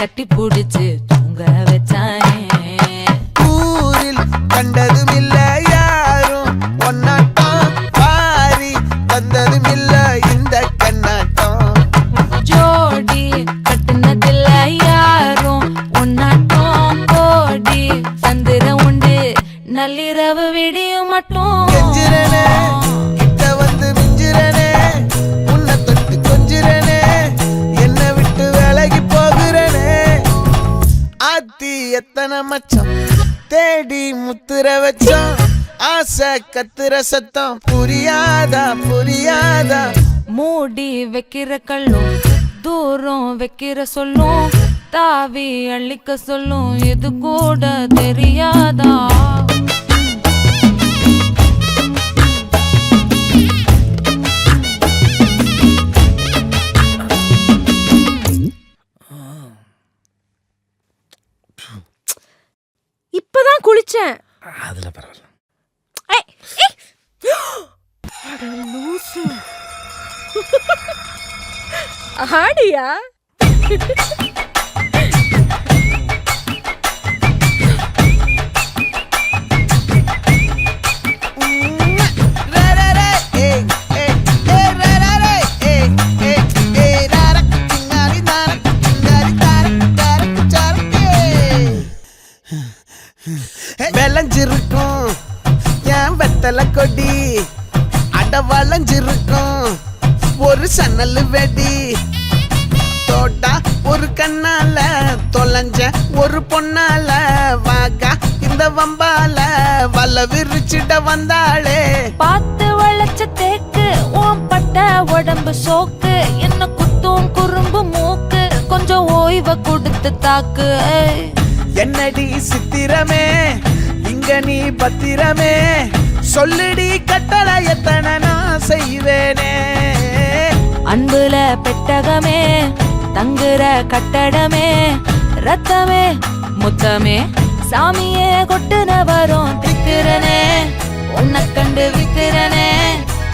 கட்டி புடிச்சு தூங்க வச்சானே. ஊரில் கண்டதும் இல்ல யாரும் ஒன்னாட்டம், பாரி வந்ததும் இல்ல இந்த கண்ணாட்டம். ஜோடி கட்டுனதில்ல யாரும் ஒன்னாட்டம், கோடி சந்திரம் உண்டு நள்ளிரவு விடியும் மட்டும். கெஞ்சிரனே கிட்ட வந்து மிஞ்சிரனே, உன்னை தொட்டு கொஞ்சிரனே, என்ன விட்டு விலகி போகிறனே. ஆத்தி எத்தனை மச்சம் தேடி முத்துற வச்சோம், ஆசை கத்துற சத்தம் புரியாதா புரியாதா. மூடி வைக்கிற கல்லும் தூரம் வைக்கிற சொல்லும், தாவி அள்ளிக்க சொல்லும் இது கூட தெரியாதா. இப்பதான் குளிச்சேன். அதுல பரவாயில்ல. ஆடியா? விளைஞ்சிருக்கும் என் வெத்தலை கொடி, அட வளைஞ்சிருக்கும் ஒரு சன்னல் வெடி. தோட்டா ஒரு கண்ணால தொலைஞ்ச ஒரு பொண்ணால, வாகா இந்த வம்பால வல விரிச்சிட வந்தாளே. பார்த்து வளைச்ச தேக்கு ஓம் பட்ட உடம்பு சோக்கு, என்ன குத்தும் குறும்பு மூக்கு கொஞ்சம் ஓய்வ கொடுத்து தாக்கு. என்னடி சித்திரமே இங்க நீ பத்திரமே, சொல்லுடி கட்டளை எத்தனை நான் செய்வேனே. அன்புல பெட்டகமே தங்குற கட்டடமே, ரத்தமே முத்தமே சாமியே கொட்டுன வரும் திக்கிறனே. உன்னை கண்டு விக்கிறனே,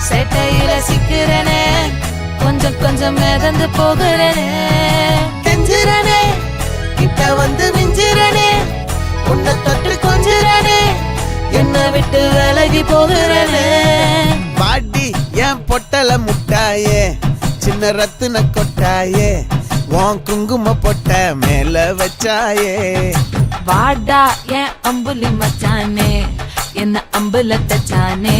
சேட்டையில சிக்கிறனே, கொஞ்சம் கொஞ்சம் மிதந்து போகிறனே. கெஞ்சிரனே கிட்ட வந்து மிஞ்சிரனே, உன்னை தொட்டு கொஞ்சிரனே, என்ன விட்டு விலகி போகிறனே. பாட்டி என் பொட்டல முட்டாயே, சின்ன ரத்தின கொட்டாயே, உன் குங்கும பொட்ட மேல வச்சாயே. வாடா என் அம்புலி மச்சானே, என்ன அம்புல தச்சானே,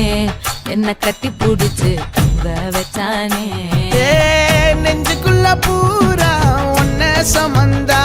என்ன கட்டி புடிச்சு தூங்க வச்சானே. நெஞ்சுக்குள்ள பூரா ஒன்ன சமந்தா,